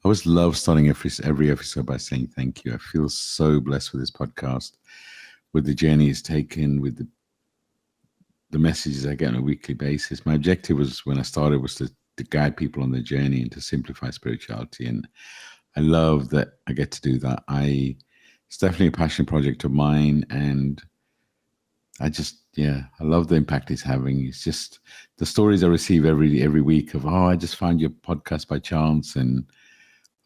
always love starting every episode by saying thank you. I feel so blessed with this podcast, with the journey it's taken, with the messages I get on a weekly basis. My objective was, when I started, was to guide people on the journey and to simplify spirituality. And I love that I get to do that. It's definitely a passion project of mine, and I love the impact it's having. It's just the stories I receive every week of, I just found your podcast by chance, and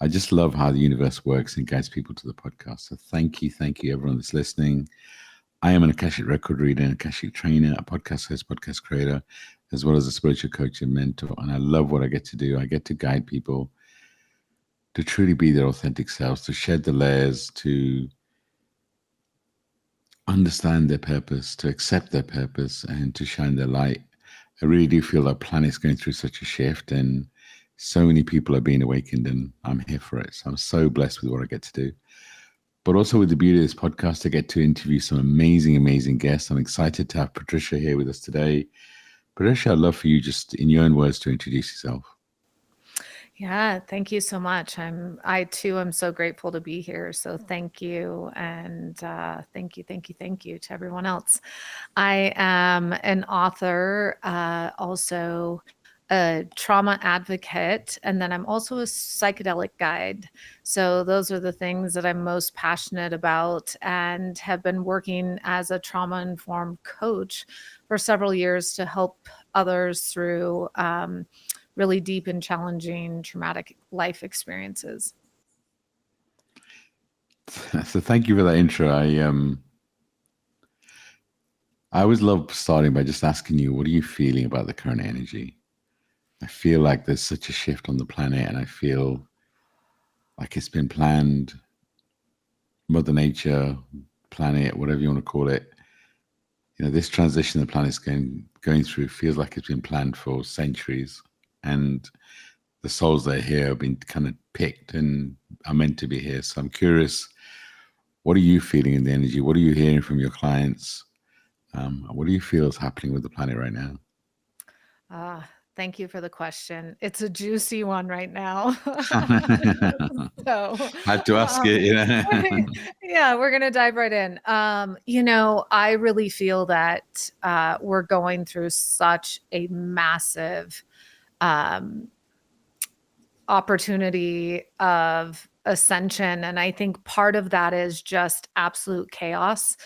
I just love how the universe works and guides people to the podcast. So thank you, everyone that's listening. I am an Akashic record reader, an Akashic trainer, a podcast host, podcast creator, as well as a spiritual coach and mentor. And I love what I get to do. I get to guide people to truly be their authentic selves, to shed the layers, to understand their purpose, to accept their purpose, and to shine their light. I really do feel our planet's going through such a shift, and so many people are being awakened, and I'm here for it. So I'm so blessed with what I get to do. But also with the beauty of this podcast, I get to interview some amazing, amazing guests. I'm excited to have Patricia here with us today. Patricia, I'd love for you, just in your own words, to introduce yourself. Yeah, thank you so much. I too am so grateful to be here. So thank you, and thank you to everyone else. I am an author, also a trauma advocate, and then I'm also a psychedelic guide. So those are the things that I'm most passionate about, and have been working as a trauma-informed coach for several years to help others through really deep and challenging traumatic life experiences. So thank you for that intro. I always love starting by just asking you, what are you feeling about the current energy? I feel like there's such a shift on the planet, and I feel like it's been planned. Mother Nature, planet, whatever you want to call it. This transition the planet's going through feels like it's been planned for centuries, and the souls that are here have been kind of picked and are meant to be here. So I'm curious, what are you feeling in the energy? What are you hearing from your clients? What do you feel is happening with the planet right now? Thank you for the question. It's a juicy one right now. So, Had to ask it, yeah, we're going to dive right in. I really feel that we're going through such a massive opportunity of ascension. And I think part of that is just absolute chaos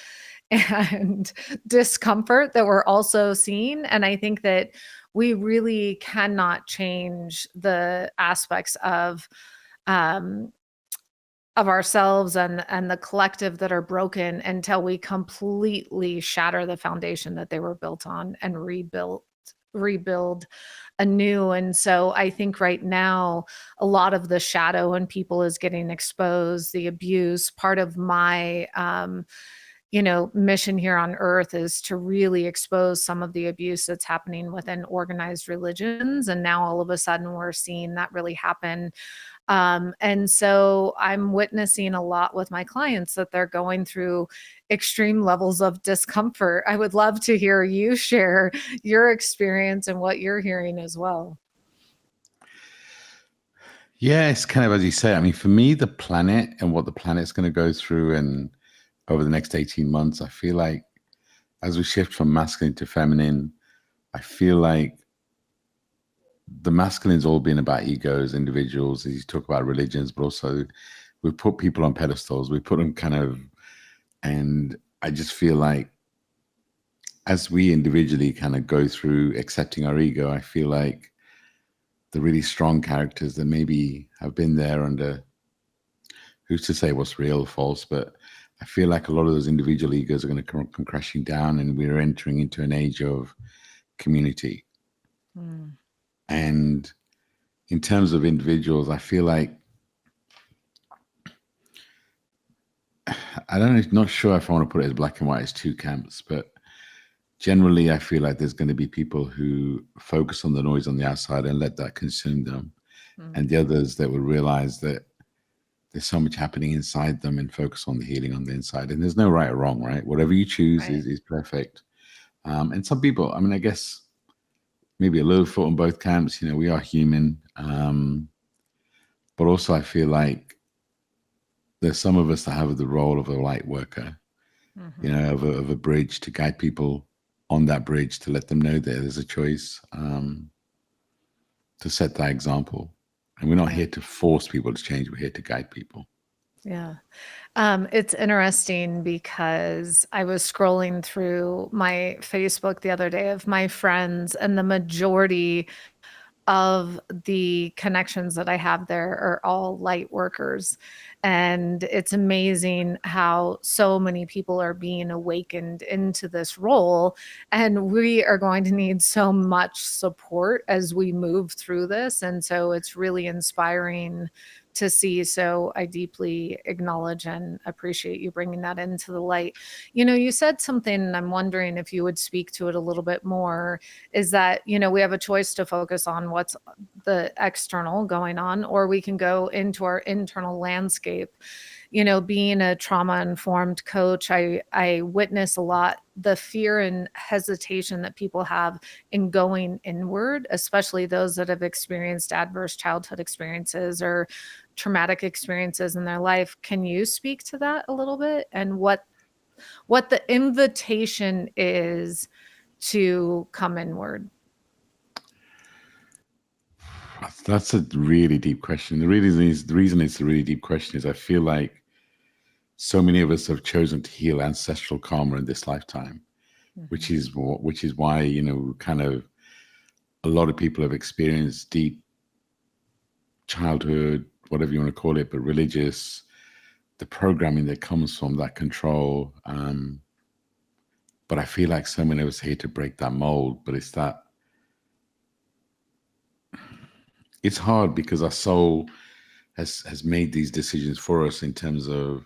and discomfort that we're also seeing. And I think that we really cannot change the aspects of ourselves and the collective that are broken until we completely shatter the foundation that they were built on and rebuild anew. And so I think right now, a lot of the shadow in people is getting exposed, the abuse. Part of my mission here on earth is to really expose some of the abuse that's happening within organized religions. And now all of a sudden we're seeing that really happen. And so I'm witnessing a lot with my clients that they're going through extreme levels of discomfort. I would love to hear you share your experience and what you're hearing as well. Yeah, it's kind of, as you say, I mean, for me, the planet and what the planet's going to go through, and over the next 18 months, I feel like as we shift from masculine to feminine, I feel like the masculine's all been about egos, individuals, as you talk about religions, but also we put people on pedestals, we put them and I just feel like as we individually kind of go through accepting our ego, I feel like the really strong characters that maybe have been there under, who's to say what's real or false, but I feel like a lot of those individual egos are going to come crashing down, and we're entering into an age of community. And in terms of individuals, I feel like, not sure if I want to put it as black and white as two camps, but generally I feel like there's going to be people who focus on the noise on the outside and let that consume them. And the others that will realize that there's so much happening inside them and focus on the healing on the inside. And there's no right or wrong, right? Whatever you choose is perfect. And some people, I mean, I guess maybe a little foot on both camps. We are human. But also, I feel like there's some of us that have the role of a light worker, Mm-hmm. of a bridge to guide people on that bridge to let them know that there's a choice, to set that example. And we're not Yeah. here to force people to change. We're here to guide people. Yeah. It's interesting because I was scrolling through my Facebook the other day of my friends, and the majority of the connections that I have there are all light workers. And it's amazing how so many people are being awakened into this role. And we are going to need so much support as we move through this. And so it's really inspiring to see. So I deeply acknowledge and appreciate you bringing that into the light. You said something, and I'm wondering if you would speak to it a little bit more, is that, we have a choice to focus on what's the external going on, or we can go into our internal landscape. Being a trauma informed coach, I witness a lot the fear and hesitation that people have in going inward, especially those that have experienced adverse childhood experiences or traumatic experiences in their life. Can you speak to that a little bit, and what the invitation is to come inward? That's a really deep question. The reason it's a really deep question is I feel like so many of us have chosen to heal ancestral karma in this lifetime, Mhm. which is why kind of a lot of people have experienced deep childhood, whatever you want to call it, but religious, the programming that comes from that control. But I feel like so many of us are here to break that mold. But it's hard because our soul has made these decisions for us in terms of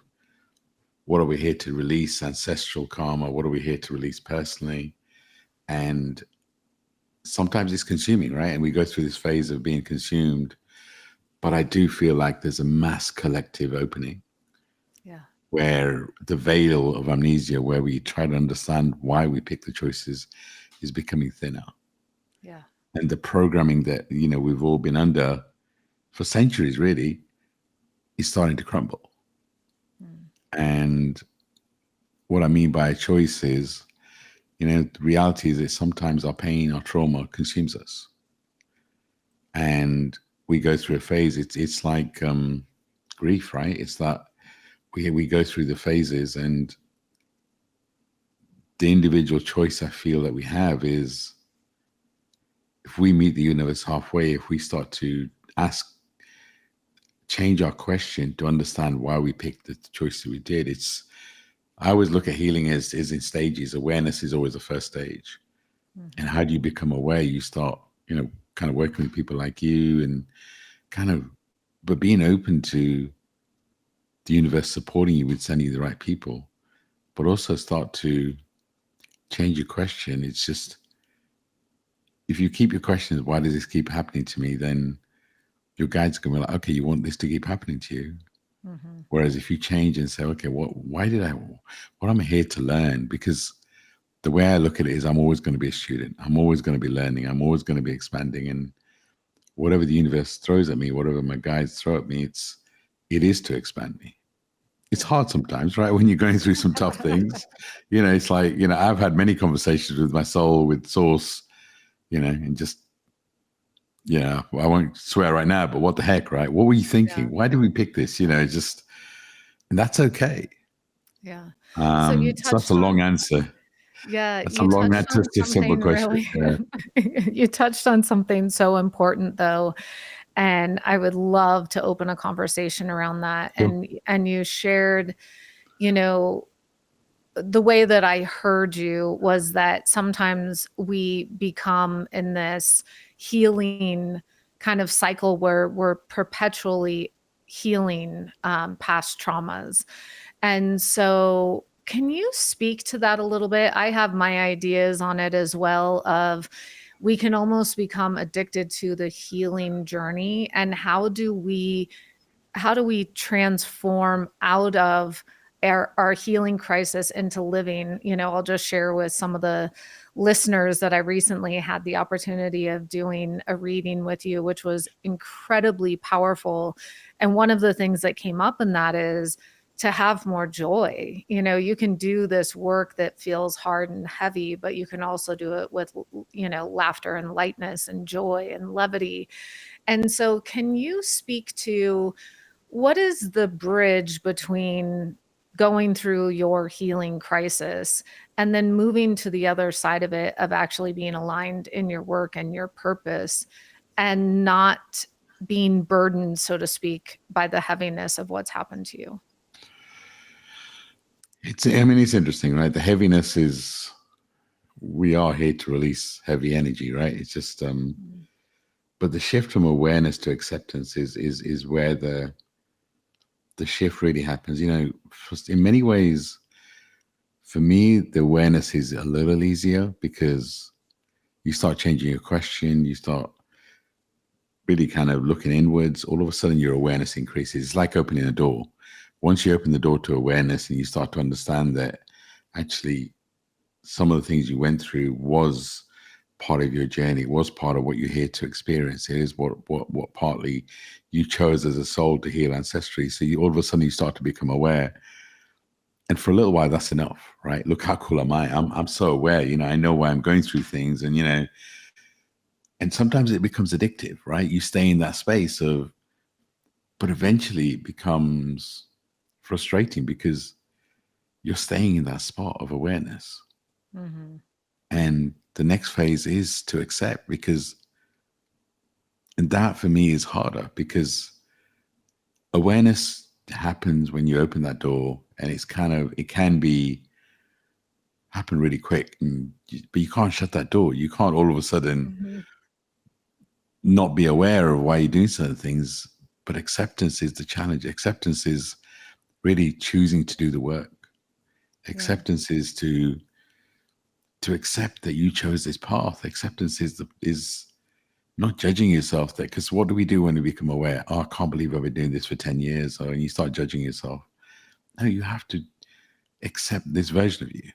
what are we here to release ancestral karma, what are we here to release personally, and sometimes it's consuming, right? And we go through this phase of being consumed. But I do feel like there's a mass collective opening Yeah. where the veil of amnesia, where we try to understand why we pick the choices, is becoming thinner. Yeah. And the programming that we've all been under for centuries really is starting to crumble. Mm. And what I mean by a choice is, the reality is that sometimes our pain, our trauma consumes us. And we go through a phase, it's like grief, right? It's that we go through the phases, and the individual choice I feel that we have is, if we meet the universe halfway, if we start to ask, change our question to understand why we picked the choice that we did. I always look at healing as in stages. Awareness is always the first stage. And Mhm. how do you become aware? You start, kind of working with people like you, and kind of, but being open to the universe supporting you with sending you the right people, but also start to change your question. It's just, if you keep your questions, why does this keep happening to me? Then your guide's going to be like, okay, you want this to keep happening to you. Mhm. Whereas if you change and say, okay, what am I here to learn? Because the way I look at it is, I'm always going to be a student. I'm always going to be learning. I'm always going to be expanding. And whatever the universe throws at me, whatever my guides throw at me, it is to expand me. It's Yeah. hard sometimes, right? When you're going through some tough things, it's like, I've had many conversations with my soul, with source, and just, I won't swear right now, but what the heck, right? What were you Yeah. thinking? Why did we pick this? Just, and that's okay. Yeah. So you So that's a touched long on answer. yeah, That's a you long touched answer on to a simple something question. really Yeah. you touched on something so important though, and I would love to open a conversation around that. Sure. And you shared, you know, the way that I heard you was that sometimes we become in this healing kind of cycle where we're perpetually healing past traumas. And so, can you speak to that a little bit? I have my ideas on it as well of we can almost become addicted to the healing journey, and how do we transform out of our healing crisis into living? I'll just share with some of the listeners that I recently had the opportunity of doing a reading with you, which was incredibly powerful. And one of the things that came up in that is to have more joy. You know, you can do this work that feels hard and heavy, but you can also do it with, you know, laughter and lightness and joy and levity. And so, can you speak to what is the bridge between going through your healing crisis and then moving to the other side of it, of actually being aligned in your work and your purpose and not being burdened, so to speak, by the heaviness of what's happened to you? I mean, it's interesting, right? The heaviness is, we are here to release heavy energy, right? It's just, Mm. but the shift from awareness to acceptance is where the shift really happens. You know, in many ways, for me, the awareness is a little easier because you start changing your question, you start really kind of looking inwards. All of a sudden, your awareness increases. It's like opening a door. Once you open the door to awareness and you start to understand that actually some of the things you went through was part of your journey, was part of what you're here to experience. It is what partly you chose as a soul to heal ancestry. So all of a sudden you start to become aware. And for a little while, that's enough, right? Look how cool am I? I'm so aware, you know, I know why I'm going through things. And, you know, and sometimes it becomes addictive, right? You stay in that space of, but eventually it becomes frustrating because you're staying in that spot of awareness. Mm-hmm. And the next phase is to accept, because, and that for me is harder because awareness happens when you open that door, and it's kind of, it can be happen really quick, but you can't shut that door. You can't all of a sudden Mm-hmm. not be aware of why you're doing certain things. But acceptance is the challenge. Acceptance is really choosing to do the work. Yeah. Acceptance is to accept that you chose this path. Acceptance is not judging yourself, that, because what do we do when we become aware? Oh, I can't believe I've been doing this for 10 years. Or you start judging yourself. No, you have to accept this version of you.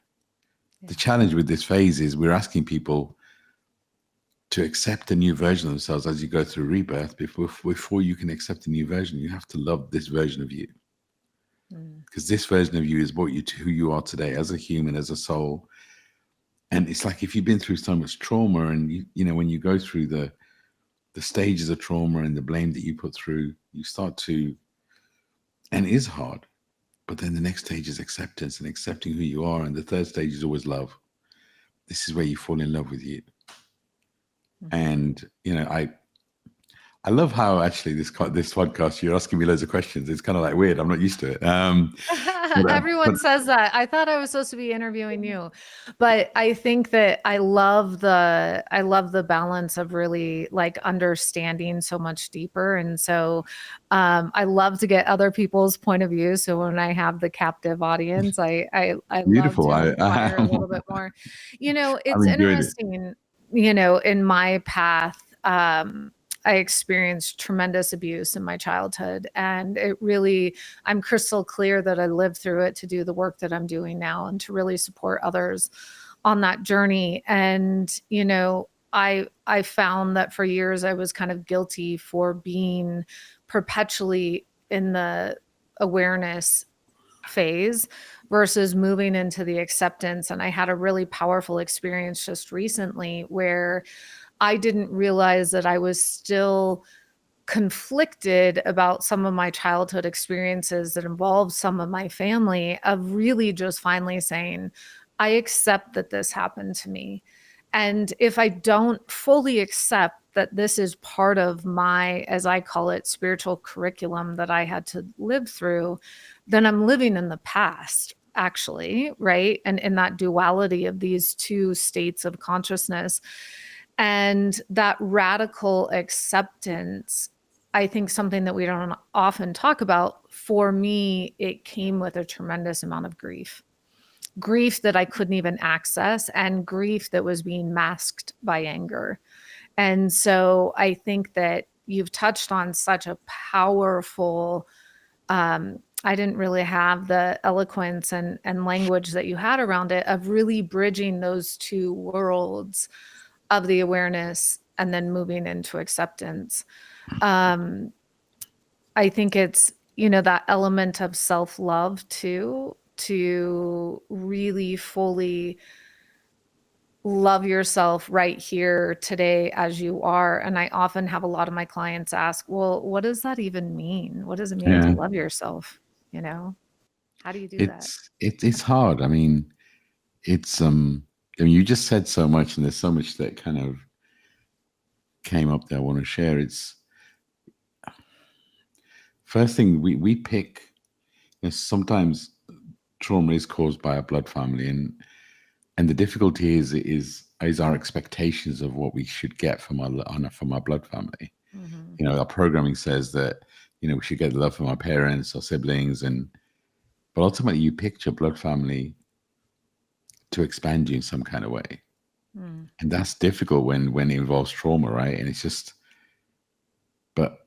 The Yeah. challenge with this phase is we're asking people to accept a new version of themselves as you go through rebirth. Before you can accept a new version, you have to love this version of you, Mm. because this version of you is brought you to who you are today as a human, as a soul. And it's like, if you've been through so much trauma, and you know, when you go through the stages of trauma and the blame that you put through, you start to, and it is hard. But then the next stage is acceptance and accepting who you are. And the third stage is always love. This is where you fall in love with you. Mm-hmm. And, you know, I love how actually this podcast, you're asking me loads of questions. It's kind of like weird. I'm not used to it. But Everyone says that. I thought I was supposed to be interviewing you, but I think that I love the balance of really like understanding so much deeper. And so I love to get other people's point of view. So when I have the captive audience, I love beautiful. to inquire a little bit more. You know, I'm it's enjoying it. interesting, you know, in my path, I experienced tremendous abuse in my childhood, and it really, I'm crystal clear that I lived through it to do the work that I'm doing now and to really support others on that journey. And, you know, I found that for years I was kind of guilty for being perpetually in the awareness phase versus moving into the acceptance. And I had a really powerful experience just recently where I didn't realize that I was still conflicted about some of my childhood experiences that involved some of my family, of really just finally saying, I accept that this happened to me. And if I don't fully accept that this is part of my, as I call it, spiritual curriculum that I had to live through, then I'm living in the past, actually, right? And in that duality of these two states of consciousness. And that radical acceptance, I think something that we don't often talk about, for me, it came with a tremendous amount of grief that I couldn't even access, and grief that was being masked by anger. And so I think that you've touched on such a powerful I didn't really have the eloquence and language that you had around it of really bridging those two worlds of the awareness and then moving into acceptance. Um, I think it's, that element of self-love too, to really fully love yourself right here today as you are. And I often have a lot of my clients ask, well, what does that even mean? What does it mean to Yeah, love yourself? You know, how do you do that? it's hard. I mean, it's I mean, you just said so much, and there's so much that kind of came up that I want to share. It's first thing we pick. Sometimes trauma is caused by a blood family, and the difficulty is our expectations of what we should get from our blood family. Hmm. Our programming says that we should get love from our parents or siblings, but ultimately you picked your blood family to expand you in some kind of way, Mm. and that's difficult when it involves trauma, right? And it's just, but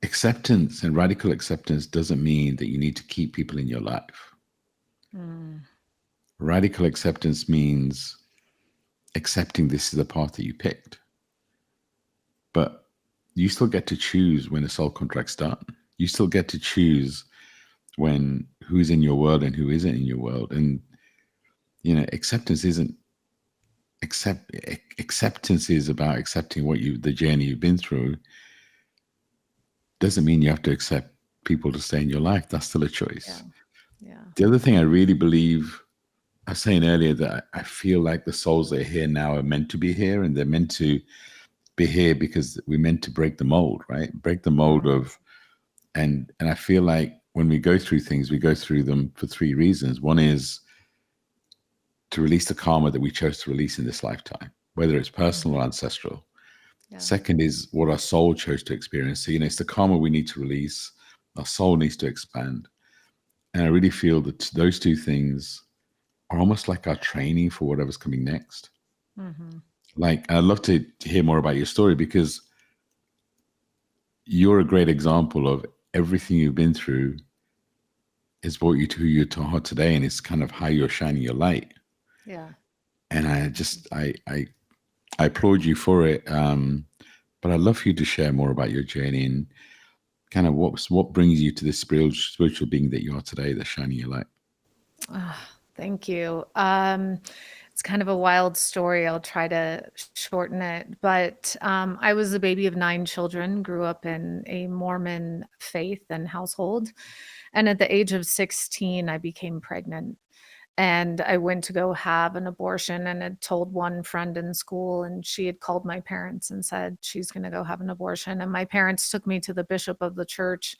acceptance and radical acceptance doesn't mean that you need to keep people in your life. Mm. Radical acceptance means accepting this is the path that you picked, but you still get to choose when the soul contract's done. You still get to choose when who's in your world and who isn't in your world. And acceptance isn't acceptance is about accepting the journey you've been through. Doesn't mean you have to accept people to stay in your life. That's still a Yeah. choice. Yeah. The other thing I really believe, I was saying earlier that I feel like the souls that are here now are meant to be here, and they're meant to be here because we're meant to break the mold, right? Break the mold Mm. of, and I feel like when we go through things, we go through them for three reasons. One is to release the karma that we chose to release in this lifetime, whether it's Mm. personal or ancestral. Yeah. Second is what our soul chose to experience. So, it's the karma we need to release. Our soul needs to expand. And I really feel that those two things are almost like our training for whatever's coming next. Hmm. Like, I'd love to hear more about your story, because you're a great example of everything you've been through has brought you to who you are today. And it's kind of how you're shining your light. Yeah. And I applaud you for it. But I'd love for you to share more about your journey and kind of what brings you to this spiritual being that you are today, that's shining your light. Ah, thank you. It's kind of a wild story. I'll try to shorten it. But I was a baby of 9 children, grew up in a Mormon faith and household. And at the age of 16, I became pregnant. And I went to go have an abortion and had told one friend in school, and she had called my parents and said she's going to go have an abortion. And my parents took me to the bishop of the church,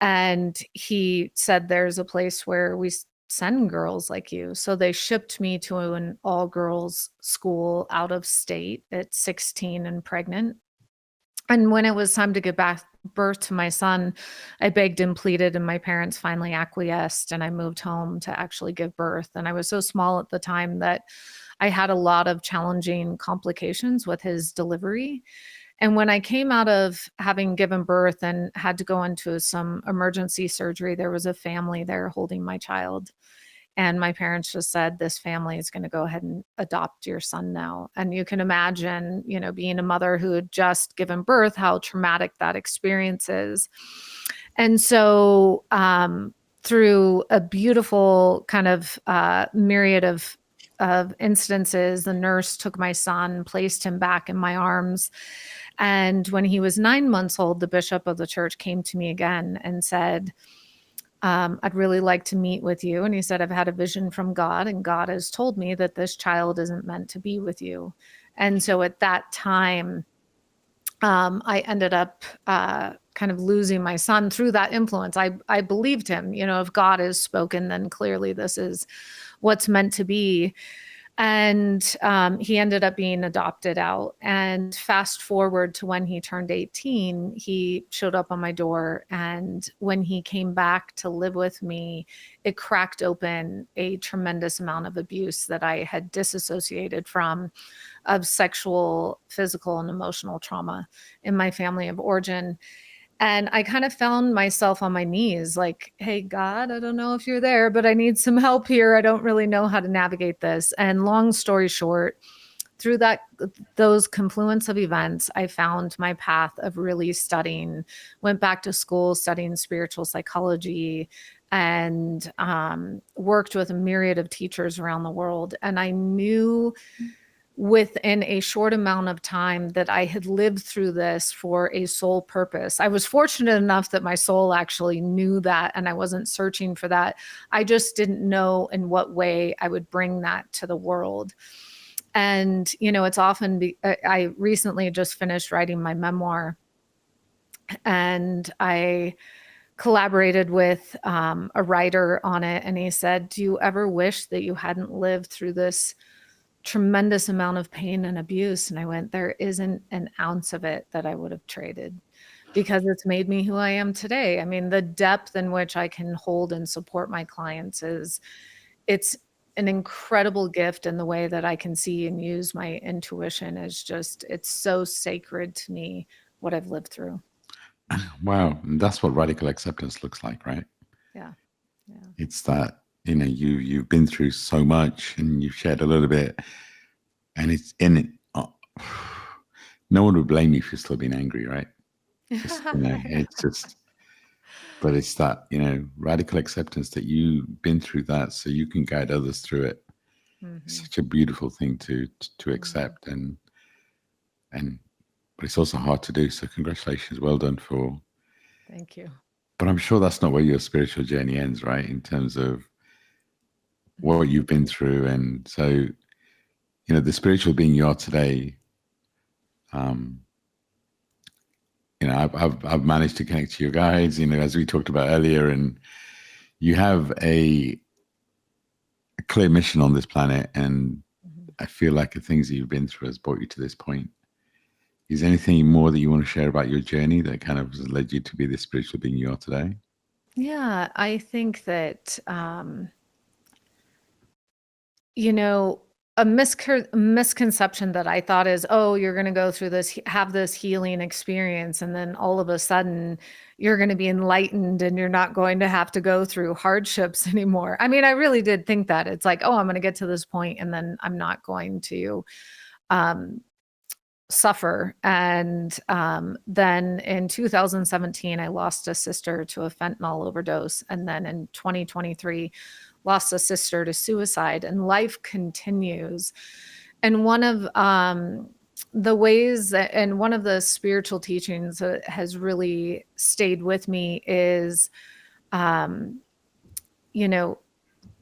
and he said, there's a place where we send girls like you. So they shipped me to an all girls school out of state at 16 and pregnant. And when it was time to give back birth to my son, I begged and pleaded, and my parents finally acquiesced. And I moved home to actually give birth. And I was so small at the time that I had a lot of challenging complications with his delivery. And when I came out of having given birth and had to go into some emergency surgery, there was a family there holding my child. And my parents just said, this family is going to go ahead and adopt your son now. And you can imagine, being a mother who had just given birth, how traumatic that experience is. And so, through a beautiful kind of myriad of instances, the nurse took my son, placed him back in my arms. And when he was 9 months old, the bishop of the church came to me again and said, I'd really like to meet with you. And he said, I've had a vision from God, and God has told me that this child isn't meant to be with you. And so at that time, I ended up kind of losing my son through that influence. I believed him, if God has spoken, then clearly this is what's meant to be. And he ended up being adopted out. And fast forward to when he turned 18, he showed up on my door. And when he came back to live with me, it cracked open a tremendous amount of abuse that I had disassociated from, of sexual, physical, and emotional trauma in my family of origin. And I kind of found myself on my knees, like, hey, God, I don't know if you're there, but I need some help here. I don't really know how to navigate this. And long story short, through those confluence of events, I found my path of really studying, went back to school studying spiritual psychology, and worked with a myriad of teachers around the world. And I knew within a short amount of time that I had lived through this for a sole purpose. I was fortunate enough that my soul actually knew that, and I wasn't searching for that. I just didn't know in what way I would bring that to the world. And, it's often, I recently just finished writing my memoir, and I collaborated with a writer on it. And he said, do you ever wish that you hadn't lived through this tremendous amount of pain and abuse? And I went, there isn't an ounce of it that I would have traded, because it's made me who I am today. I mean, the depth in which I can hold and support my clients it's an incredible gift. And the way that I can see and use my intuition is just, it's so sacred to me, what I've lived through. Wow. And that's what radical acceptance looks like, right? Yeah. It's that, you've been through so much and you've shared a little bit, and it's in it. No one would blame you if you're still being angry, right? It's just, but it's that, radical acceptance that you've been through that so you can guide others through it. Mm-hmm. It's such a beautiful thing to accept, and but it's also hard to do. So congratulations. Well done Thank you. But I'm sure that's not where your spiritual journey ends, right? In terms of what you've been through. And so, the spiritual being you are today, I've managed to connect to your guides, as we talked about earlier, and you have a clear mission on this planet. And I feel like the things that you've been through has brought you to this point. Is there anything more that you want to share about your journey that kind of has led you to be the spiritual being you are today? Yeah, I think that, a misconception that I thought is, oh, you're going to go through this, have this healing experience, and then all of a sudden you're going to be enlightened and you're not going to have to go through hardships anymore. I mean, I really did think that. It's like, oh, I'm going to get to this point and then I'm not going to suffer. And then in 2017, I lost a sister to a fentanyl overdose. And then in 2023, lost a sister to suicide, and life continues. And one of the ways and one of the spiritual teachings that has really stayed with me is,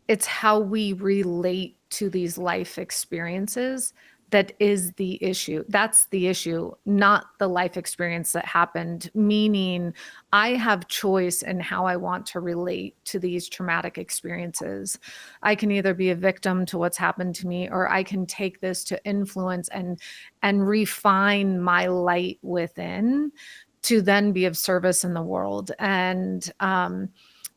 it's how we relate to these life experiences that is the issue. That's the issue, not the life experience that happened, meaning I have choice in how I want to relate to these traumatic experiences. I can either be a victim to what's happened to me, or I can take this to influence and refine my light within to then be of service in the world. And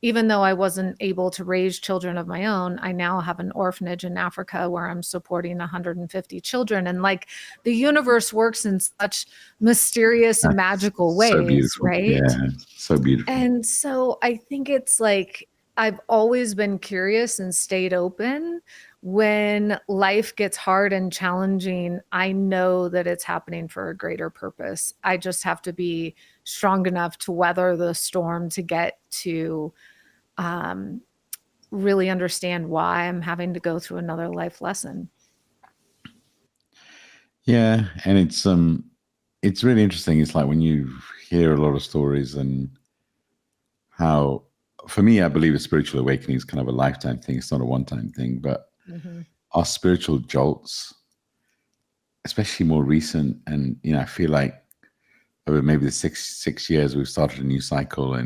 even though I wasn't able to raise children of my own, I now have an orphanage in Africa where I'm supporting 150 children. And like, the universe works in such mysterious and magical ways, right? Yeah, so beautiful. And so I think it's like, I've always been curious and stayed open. When life gets hard and challenging, I know that it's happening for a greater purpose. I just have to be strong enough to weather the storm to get to really understand why I'm having to go through another life lesson. Yeah. And it's really interesting. It's like when you hear a lot of stories, and how, for me, I believe a spiritual awakening is kind of a lifetime thing. It's not a one-time thing, but our spiritual jolts, especially more recent. And, I feel like over maybe the six years, we've started a new cycle.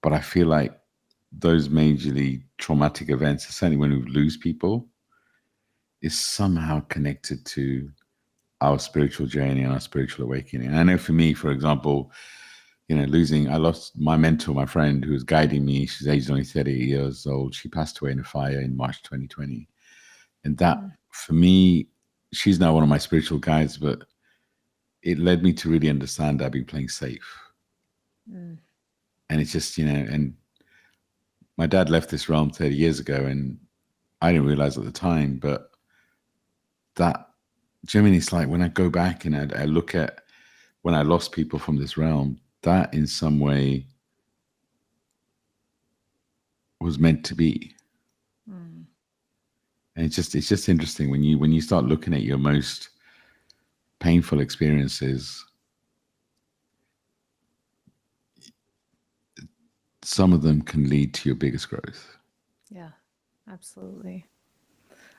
But I feel like those majorly traumatic events, certainly when we lose people, is somehow connected to our spiritual journey and our spiritual awakening. And I know for me, for example, I lost my mentor, my friend who was guiding me. She's aged only 30 years old. She passed away in a fire in March 2020. And that, for me, she's now one of my spiritual guides, but it led me to really understand I've been playing safe. Mm. And it's just, and my dad left this realm 30 years ago, and I didn't realize at the time, but that, do you know what I mean? It's like when I go back and I look at when I lost people from this realm, that in some way was meant to be. Mm. And it's just interesting when you start looking at your most painful experiences, some of them can lead to your biggest growth. Yeah, absolutely.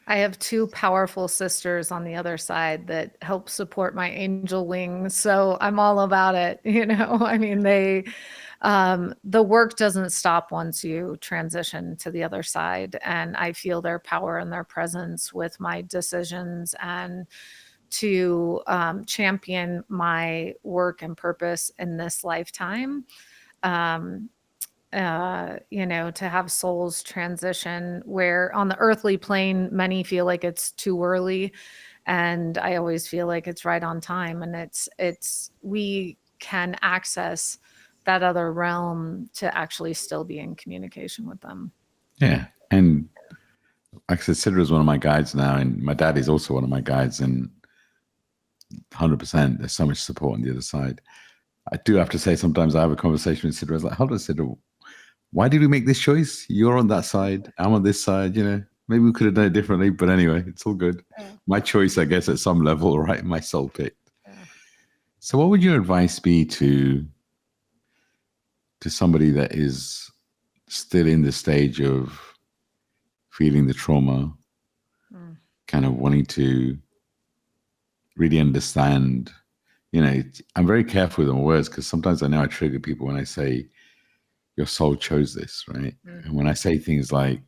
I have two powerful sisters on the other side that help support my angel wings. So I'm all about it. I mean, the work doesn't stop once you transition to the other side. And I feel their power and their presence with my decisions and to champion my work and purpose in this lifetime. Um, to have souls transition where on the earthly plane, many feel like it's too early. And I always feel like it's right on time. And we can access that other realm to actually still be in communication with them. Yeah. And like I said, Sidra is one of my guides now, and my dad is also one of my guides, and 100%, there's so much support on the other side. I do have to say, sometimes I have a conversation with Sidra. I was like, hold on, Sidra, why did we make this choice? You're on that side, I'm on this side, maybe we could have done it differently, but anyway, it's all good. Yeah. My choice, I guess, at some level, right? My soul picked. Yeah. So what would your advice be to somebody that is still in the stage of feeling the trauma, Mm. kind of wanting to really understand? I'm very careful with my words because sometimes I know I trigger people when I say your soul chose this, right? And when I say things like,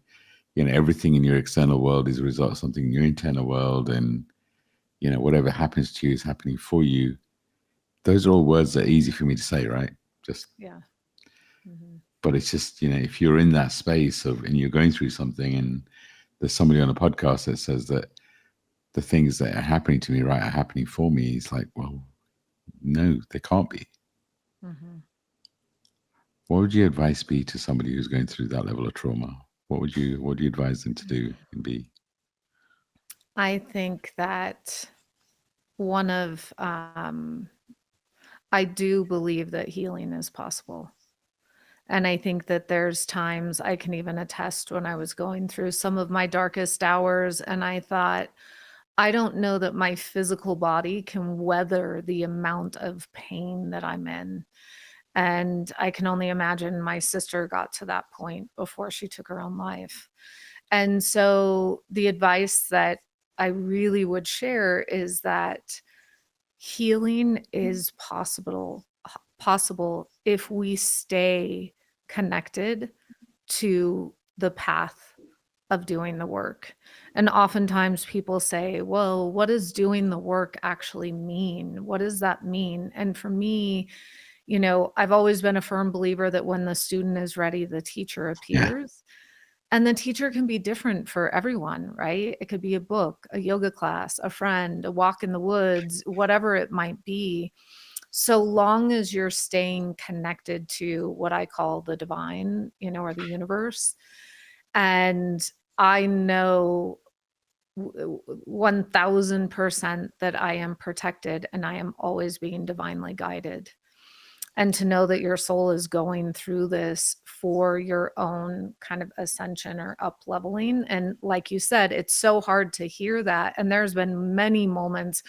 everything in your external world is a result of something in your internal world, and whatever happens to you is happening for you. Those are all words that are easy for me to say, right? Just, Yeah. Mm-hmm. but it's just, if you're in that space and you're going through something, and there's somebody on a podcast that says that the things that are happening to me, right, are happening for me. It's like, well, no, they can't be. Mm-hmm. What would your advice be to somebody who's going through that level of trauma? What do you advise them to do and be? I think that one of, I do believe that healing is possible. And I think that there's times I can even attest when I was going through some of my darkest hours, and I thought, I don't know that my physical body can weather the amount of pain that I'm in. And I can only imagine my sister got to that point before she took her own life. And so the advice that I really would share is that healing is possible if we stay connected to the path of doing the work. And oftentimes people say, well, what does doing the work actually mean? What does that mean? And for me, I've always been a firm believer that when the student is ready, the teacher Yeah. appears. And the teacher can be different for everyone, right? It could be a book, a yoga class, a friend, a walk in the woods, whatever it might be. So long as you're staying connected to what I call the divine, or the universe. And I know 1000% that I am protected and I am always being divinely guided. And to know that your soul is going through this for your own kind of ascension or up leveling. And like you said, it's so hard to hear that. And there's been many moments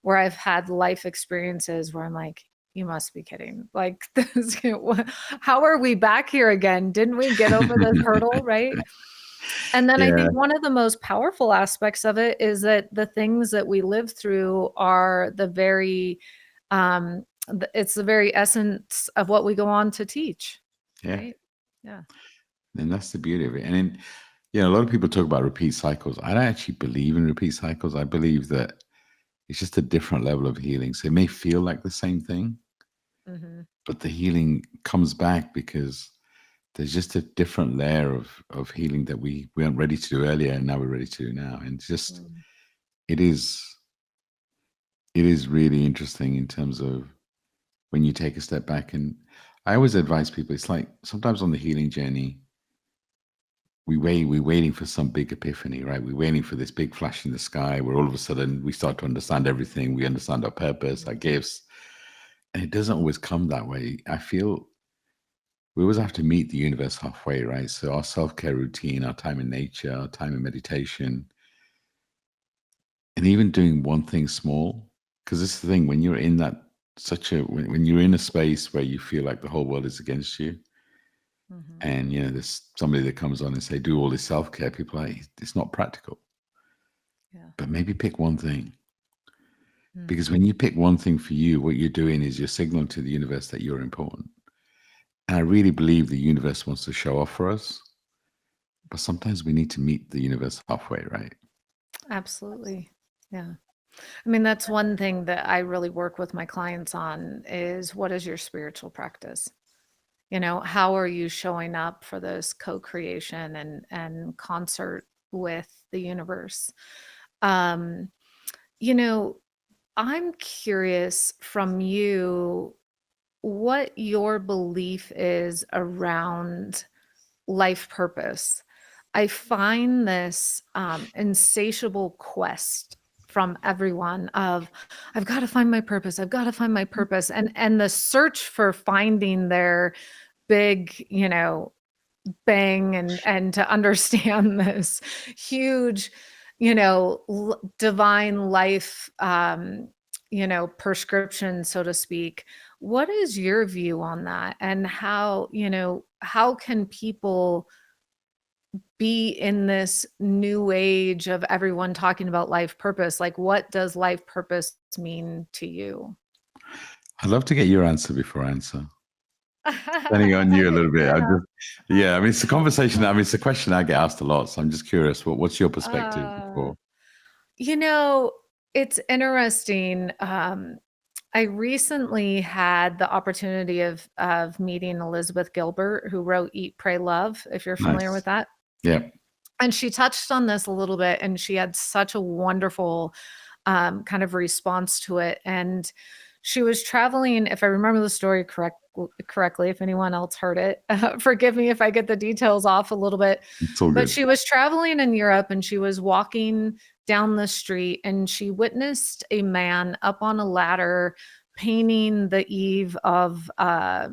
where I've had life experiences where I'm like, you must be kidding. Like, how are we back here again? Didn't we get over this hurdle? Right. And then I Yeah. think one of the most powerful aspects of it is that the things that we live through are it's the very essence of what we go on to teach. Yeah. Right. Yeah. And that's the beauty of it. And then, a lot of people talk about repeat cycles. I don't actually believe in repeat cycles. I believe that it's just a different level of healing. So it may feel like the same thing, Mm-hmm. but the healing comes back because there's just a different layer of healing that we weren't ready to do earlier, and now we're ready to do now. And just Mm-hmm. it is really interesting in terms of when you take a step back. And I always advise people, it's like sometimes on the healing journey, we're waiting for some big epiphany, right? We're waiting for this big flash in the sky where all of a sudden we start to understand everything. We understand our purpose, our gifts. And it doesn't always come that way. I feel we always have to meet the universe halfway, right? So our self-care routine, our time in nature, our time in meditation, and even doing one thing small. Because this is the thing, when you're in that when you're in a space where you feel like the whole world is against you, Mm-hmm. and there's somebody that comes on and say, do all this self-care, people are like, it's not practical. Yeah. But maybe pick one thing. Mm. Because when you pick one thing for you, what you're doing is you're signaling to the universe that you're important. And I really believe the universe wants to show off for us. But sometimes we need to meet the universe halfway, right? Absolutely. Yeah. I mean, that's one thing that I really work with my clients on is what is your spiritual practice? How are you showing up for this co-creation and concert with the universe? Um, you know, I'm curious from you what your belief is around life purpose. I find this insatiable quest from everyone of I've got to find my purpose. I've got to find my purpose, and the search for finding their big, bang and to understand this huge, divine life, prescription, so to speak. What is your view on that? And how can people be in this new age of everyone talking about life purpose? Like, what does life purpose mean to you? I'd love to get your answer before I answer. Depending on you a little bit. Fair enough. Yeah, I mean, it's a conversation. I mean, it's a question I get asked a lot. So I'm just curious, what's your perspective Uh, before? you know, it's interesting. I recently had the opportunity of meeting Elizabeth Gilbert, who wrote Eat, Pray, Love, if you're familiar Nice. with that. Yeah. And she touched on this a little bit, and she had such a wonderful kind of response to it. And she was traveling, if I remember the story correctly, if anyone else heard it, forgive me if I get the details off a little bit. It's all But good. she was traveling in Europe and she was walking down the street and she witnessed a man up on a ladder painting the eave of a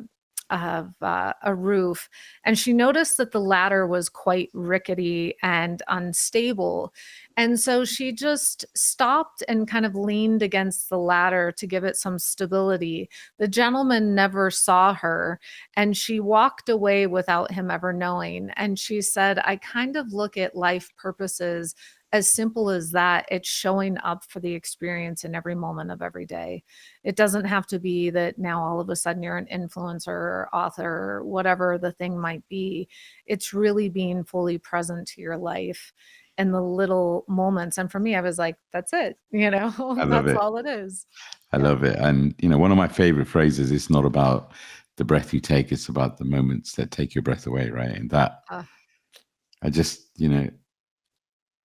roof, and she noticed that the ladder was quite rickety and unstable. And so she just stopped and kind of leaned against the ladder to give it some stability. The gentleman never saw her, and she walked away without him ever knowing. And she said, I kind of look at life purposes as simple as that. It's showing up for the experience in every moment of every day. It doesn't have to be that now all of a sudden you're an influencer or author or whatever the thing might be. It's really being fully present to your life and the little moments. And for me, I was like, that's it, I love that's it. all it is. I Yeah. love it. And, one of my favorite phrases, it's not about the breath you take, it's about the moments that take your breath away, right? And that Uh, I just,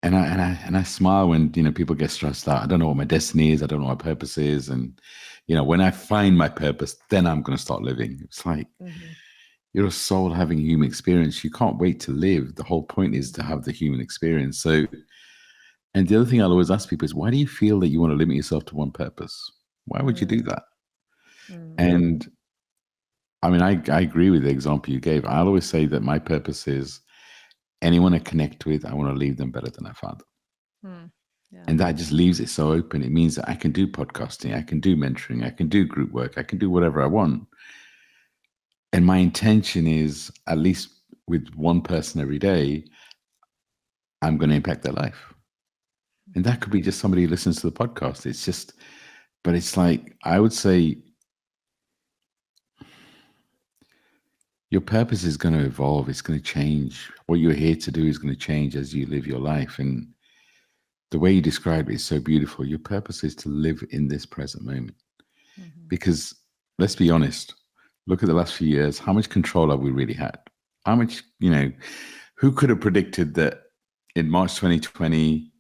and I smile when, people get stressed out. I don't know what my destiny is. I don't know what my purpose is. And, when I find my purpose, then I'm going to start living. It's like mhm, you're a soul having a human experience. You can't wait to live. The whole point is to mhm, have the human experience. So, and the other thing I'll always ask people is, why do you feel that you want to limit yourself to one purpose? Why would you do mm, that? mm, And I mean, I agree with the example you gave. I'll always say that my purpose is anyone I connect with, I want to leave them better than I found them. mm. Yeah. And that just leaves it so open. It means that I can do podcasting, I can do mentoring, I can do group work, I can do whatever I want. And my intention is, at least with one person every day, I'm going to impact their life. And that could be just somebody who listens to the podcast. It's just, but it's like, I would say your purpose is going to evolve. It's going to change. What you're here to do is going to change as you live your life. And the way you describe it is so beautiful. Your purpose is to live in this present moment. Mhm, Because let's be honest, look at the last few years. How much control have we really had? How much, who could have predicted that in March 2020,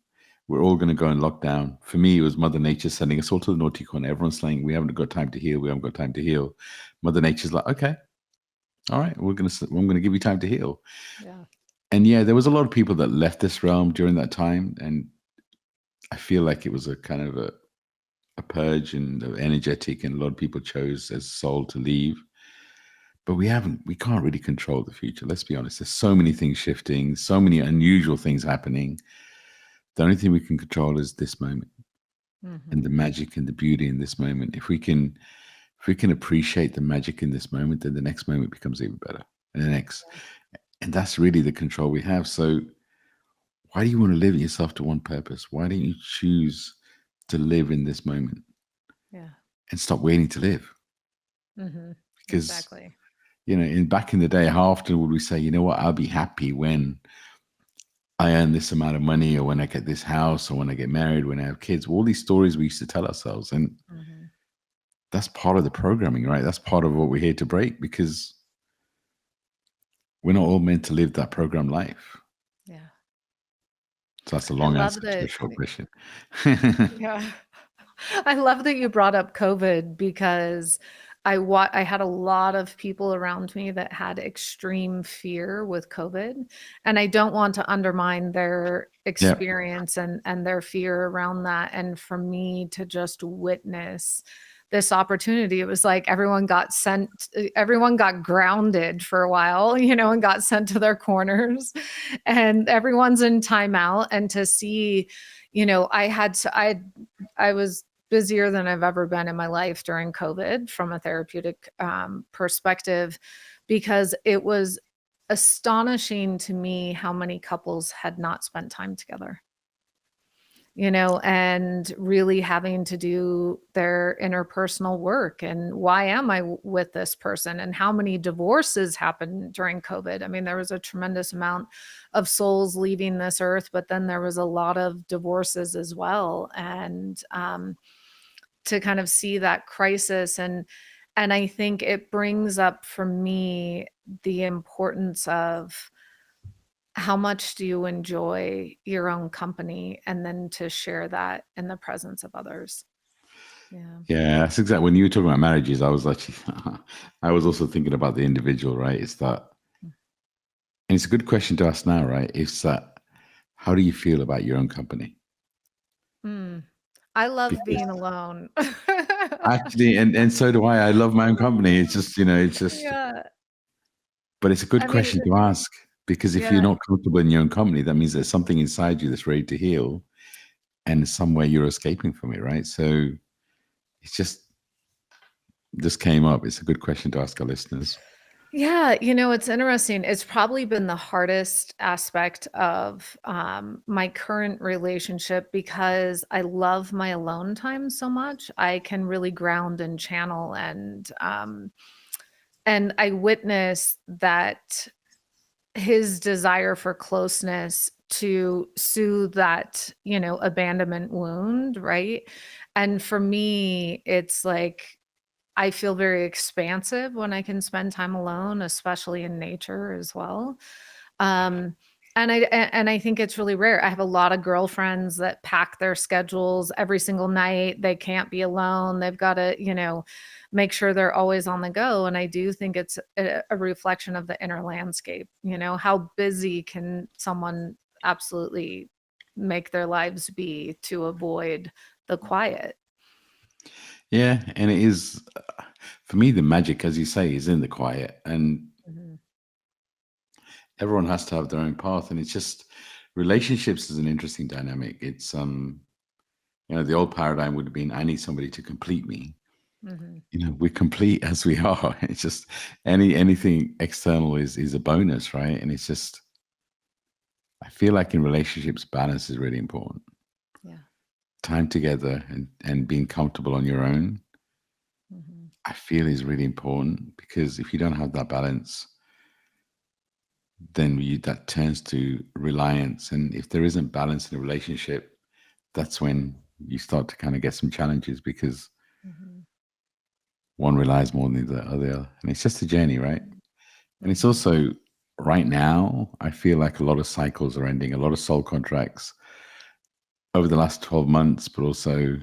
we're all going to go in lockdown? For me, it was Mother Nature sending us all to the naughty corner. Everyone's saying, we haven't got time to heal. We haven't got time to heal. Mother Nature's like, okay. All right, I'm gonna give you time to heal. Yeah. And yeah, there was a lot of people that left this realm during that time, and I feel like it was a kind of a purge and energetic, and a lot of people chose as soul to leave. But we can't really control the future. Let's be honest. There's so many things shifting, so many unusual things happening. The only thing we can control is this moment and Hmm. the magic and the beauty in this moment. If we can appreciate the magic in this moment, then the next moment becomes even better. And the next, and that's really the control we have. So why do you want to limit yourself to one purpose? Why don't you choose to live in this moment Yeah. and stop waiting to live? Hmm. Because Exactly. in back in the day, how often would we say, you know what, I'll be happy when I earn this amount of money, or when I get this house, or when I get married, when I have kids? All these stories we used to tell ourselves, and Hmm. that's part of the programming, right? That's part of what we're here to break, because we're not all meant to live that program life. Yeah. So that's a I long love answer to a that. short question. Yeah. I love that you brought up COVID because I had a lot of people around me that had extreme fear with COVID, and I don't want to undermine their Yeah. experience and their fear around that. And for me to just witness this opportunity, it was like everyone got grounded for a while, and got sent to their corners, and everyone's in timeout. And to see, I was busier than I've ever been in my life during COVID from a therapeutic perspective, because it was astonishing to me how many couples had not spent time together, and really having to do their interpersonal work. And why am I with this person? And how many divorces happened during COVID? I mean, there was a tremendous amount of souls leaving this earth, but then there was a lot of divorces as well. And to kind of see that crisis, and I think it brings up for me the importance of how much do you enjoy your own company, and then to share that in the presence of others. Yeah. Yeah, that's exactly, when you were talking about marriages, I was actually I was also thinking about the individual, right? It's that, and it's a good question to ask now, right? It's that, how do you feel about your own company? Mm. I love being Because alone. actually, and so do I. I love my own company. It's just, it's just, Yeah. but it's a good I mean, question to ask, because if you're yeah. not comfortable in your own company, that means there's something inside you that's ready to heal, and somewhere you're escaping from it, right? So it's just came up. It's a good question to ask our listeners. Yeah, it's interesting. It's probably been the hardest aspect of my current relationship, because I love my alone time so much. I can really ground and channel, and I witness that his desire for closeness to soothe that, abandonment wound, right? And for me, it's like I feel very expansive when I can spend time alone, especially in nature as well. Um, and I think it's really rare. I have a lot of girlfriends that pack their schedules every single night. They can't be alone. They've got to, make sure they're always on the go. And I do think it's a reflection of the inner landscape. How busy can someone absolutely make their lives be to avoid the quiet? Yeah, and it is, for me, the magic, as you say, is in the quiet, and Mhm. everyone has to have their own path. And it's just, relationships is an interesting dynamic. It's the old paradigm would have been, I need somebody to complete me. Mhm. We're complete as we are. It's just, anything external is a bonus, right? And it's just, I feel like in relationships, balance is really important. Yeah. Time together, and being comfortable on your own, Mhm. I feel, is really important, because if you don't have that balance, then that turns to reliance. And if there isn't balance in a relationship, that's when you start to kind of get some challenges, because Mhm. one relies more than the other. And it's just a journey, right? And it's Mhm. also, right now, I feel like a lot of cycles are ending, a lot of soul contracts over the last 12 months, but also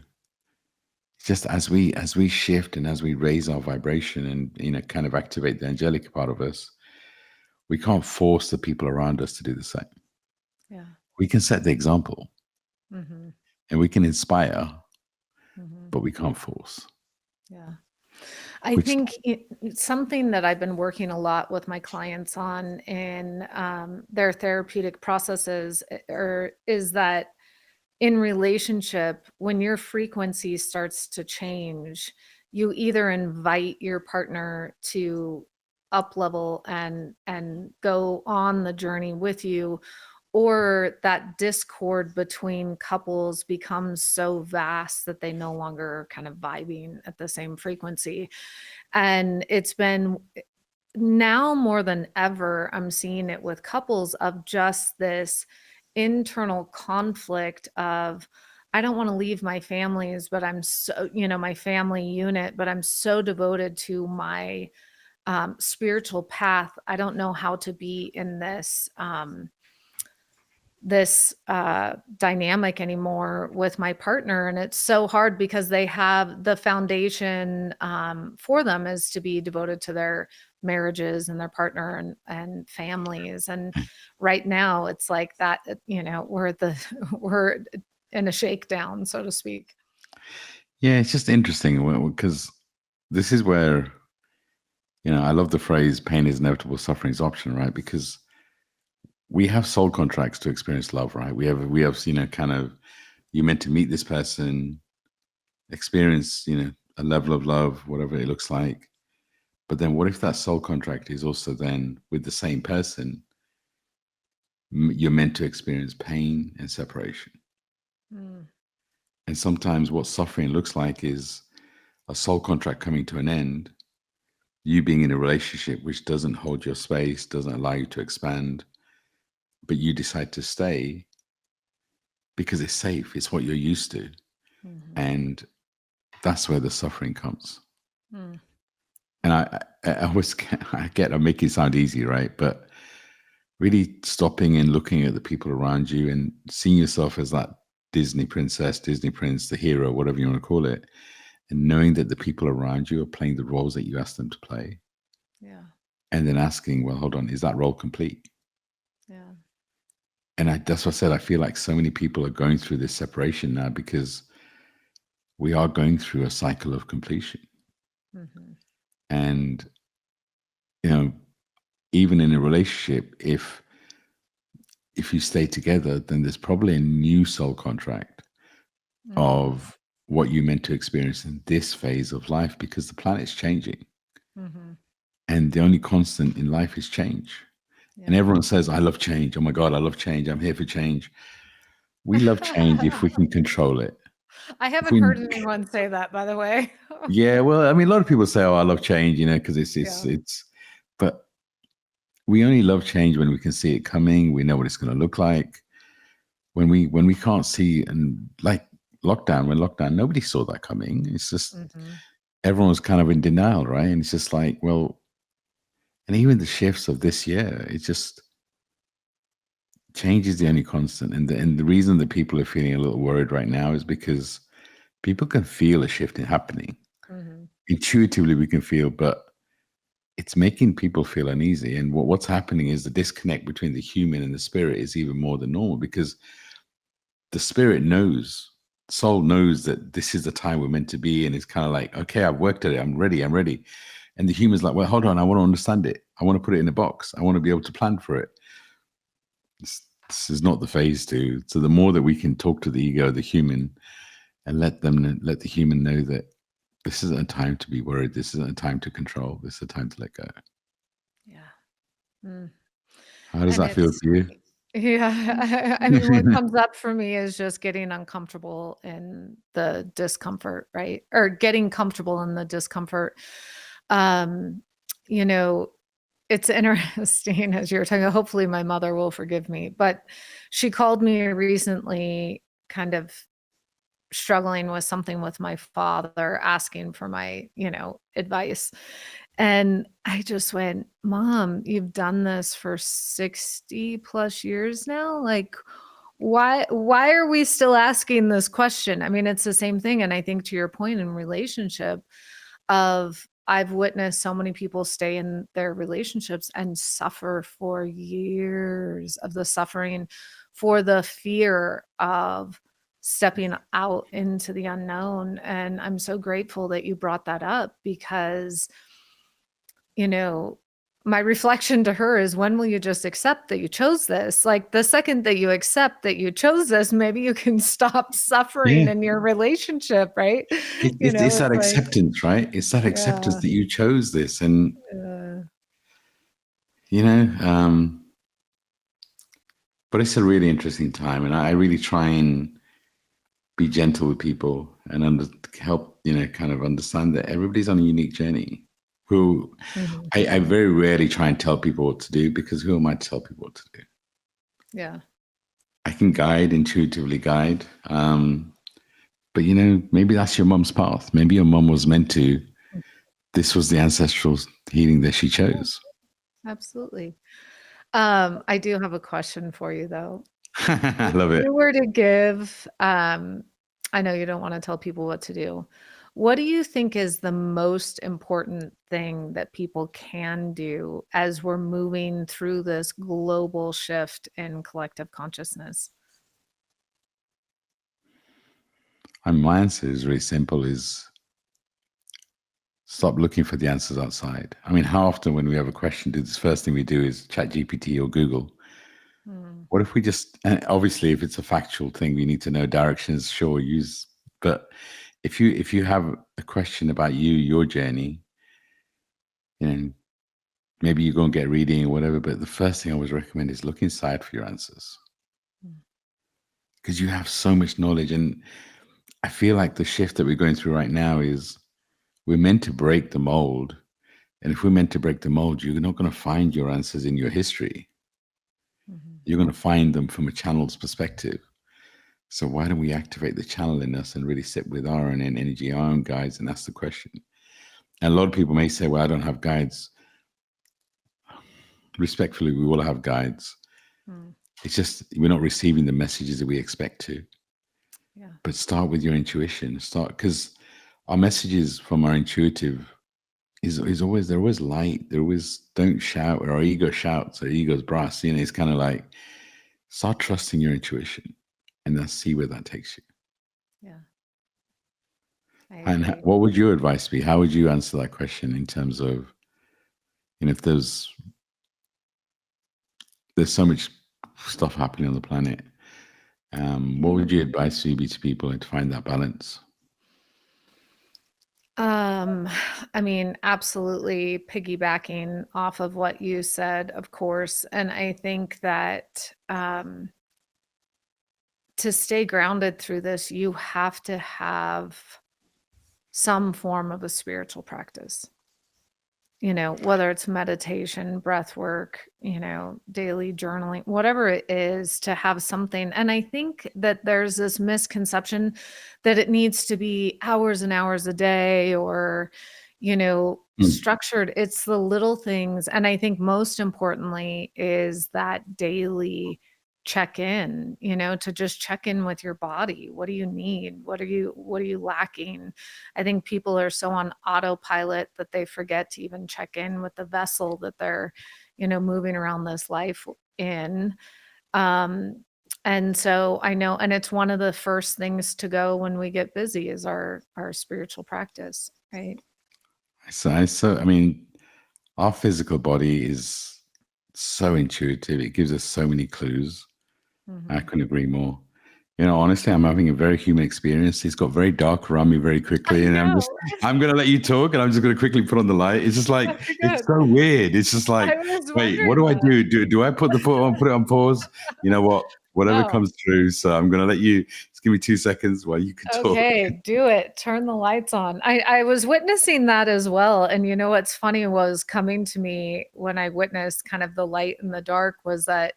just as we shift and as we raise our vibration and kind of activate the angelic part of us, we can't force the people around us to do the same. Yeah. We can set the example Mm-hmm. and we can inspire, Mm-hmm. but we can't force. Yeah. I Which think it's something that I've been working a lot with my clients on in their therapeutic processes, or is that in relationship, when your frequency starts to change, you either invite your partner to up level and go on the journey with you, or that discord between couples becomes so vast that they no longer are kind of vibing at the same frequency. And it's been now more than ever, I'm seeing it with couples of just this internal conflict of, I don't want to leave my families, but I'm so, my family unit, but I'm so devoted to my spiritual path. I don't know how to be in this dynamic anymore with my partner, and it's so hard because they have the foundation for them is to be devoted to their marriages and their partner and families. And right now it's like that, we're at the we're in a shakedown, so to speak. Yeah, it's just interesting because this is where, I love the phrase pain is inevitable, suffering is optional, right? Because we have soul contracts to experience love, right? We have, kind of, you're meant to meet this person, experience, a level of love, whatever it looks like. But then what if that soul contract is also then with the same person, you're meant to experience pain and separation. Mm, And sometimes what suffering looks like is a soul contract coming to an end, you being in a relationship which doesn't hold your space, doesn't allow you to expand, but you decide to stay because it's safe, it's what you're used to. mhm, And that's where the suffering comes. mm, And I always I make it sound easy, right? But really stopping and looking at the people around you and seeing yourself as that Disney princess, Disney prince, the hero, whatever you want to call it, and knowing that the people around you are playing the roles that you asked them to play, yeah, and then asking, well, hold on, is that role complete? yeah, And that's what I said. I feel like so many people are going through this separation now because we are going through a cycle of completion. mhm, And, you know, even in a relationship, if you stay together, then there's probably a new soul contract mhm, of what you meant to experience in this phase of life because the planet's changing. mhm, And the only constant in life is change. And yeah. everyone says, I love change. Oh my God, I love change. I'm here for change. We love change if we can control it. I If haven't we, heard anyone say that, by the way. yeah, well, I mean, a lot of people say, "Oh, I love change," because Yeah. but we only love change when we can see it coming. We know what it's going to look like. When we can't see, and like when lockdown, nobody saw that coming. It's just Mhm. everyone was kind of in denial, right? And it's just like, well, and even the shifts of this year, it's just change is the only constant. And the reason that people are feeling a little worried right now is because people can feel a shift happening. Mhm. Intuitively, we can feel, but it's making people feel uneasy. And what's happening is the disconnect between the human and the spirit is even more than normal because the spirit knows, soul knows that this is the time we're meant to be. And it's kind of like, okay, I've worked at it. I'm ready. I'm ready. And the human's like, well, hold on. I want to understand it. I want to put it in a box. I want to be able to plan for it. This is not the phase to. So the more that we can talk to the ego, the human, and let the human know that this isn't a time to be worried. This isn't a time to control. This is a time to let go. Yeah. Mm. How does And that feel to it's you? yeah, I mean, what comes up for me is just getting uncomfortable in the discomfort, right? Or getting comfortable in the discomfort. Um, you know, it's interesting as you're talking, hopefully my mother will forgive me, but she called me recently kind of struggling with something with my father, asking for my, advice. And I just went, Mom, you've done this for 60 plus years now. Like, why are we still asking this question? I mean, it's the same thing. And I think to your point in relationship of I've witnessed so many people stay in their relationships and suffer for years of the suffering for the fear of stepping out into the unknown. And I'm so grateful that you brought that up because, you know, my reflection to her is when will you just accept that you chose this? Like the second that you accept that you chose this, maybe you can stop suffering Yeah. in your relationship, right? It's It's that like, acceptance, right? It's that acceptance yeah, that you chose this. And, uh, you know, but it's a really interesting time. And I really try and be gentle with people and help, kind of understand that everybody's on a unique journey. Who mhm, I very rarely try and tell people what to do, because who am I to tell people what to do? yeah, I can intuitively guide. But maybe that's your mom's path. Maybe your mom was meant to. This was the ancestral healing that she chose. absolutely. I do have a question for you though. I If love it. you were to give, I know you don't want to tell people what to do. What do you think is the most important thing that people can do as we're moving through this global shift in collective consciousness? And my answer is really simple: is stop looking for the answers outside. I mean, how often when we have a question, the first thing we do is chat GPT or Google? Mm, What if we just, and obviously if it's a factual thing, we need to know directions, sure, use, but if you have a question about your journey, you know, maybe you go and get reading or whatever, but the first thing I always recommend is look inside for your answers, mm, because you have so much knowledge. And I feel like the shift that we're going through right now is we're meant to break the mold. And if we're meant to break the mold, you're not going to find your answers in your history. mhm. You're going to find them from a channel's perspective. So why don't we activate the channel in us and really sit with our own energy, our own guides, and ask the question? And a lot of people may say, well, I don't have guides. Respectfully, we all have guides. Mm, It's just we're not receiving the messages that we expect to. yeah. But start with your intuition. Because our messages from our intuitive is always, they're always light. They're always, don't shout, or our ego shouts, our ego's brass. It's kind of like, start trusting your intuition and then see where that takes you. Yeah. I And agree. what would your advice be? How would you answer that question in terms of, if there's so much stuff happening on the planet, what would your advice be to people to find that balance? Um, I mean, absolutely piggybacking off of what you said, of course. And I think that to stay grounded through this, you have to have some form of a spiritual practice. Whether it's meditation, breath work, daily journaling, whatever it is, to have something. And I think that there's this misconception that it needs to be hours and hours a day or, Mm. structured. It's the little things. And I think most importantly is that daily check in, to just check in with your body. What do you need? What are you lacking? I think people are so on autopilot that they forget to even check in with the vessel that they're, moving around this life in. Um, and so I know, and it's one of the first things to go when we get busy is our spiritual practice, right? I mean, our physical body is so intuitive. It gives us so many clues. I Hmm. couldn't agree more. Honestly, I'm having a very human experience. It's got very dark around me very quickly, I and know. I'm going to let you talk, and I'm just going to quickly put on the light. It's just like, Okay, it's good. so weird. It's just I like, was wait, what wondering do I that. do? Do I put it on pause? You know what? Whatever No. comes through. So I'm going to let you, just give me 2 seconds while you can talk. Okay, do it. Turn the lights on. I was witnessing that as well. And what's funny was coming to me when I witnessed kind of the light and the dark was that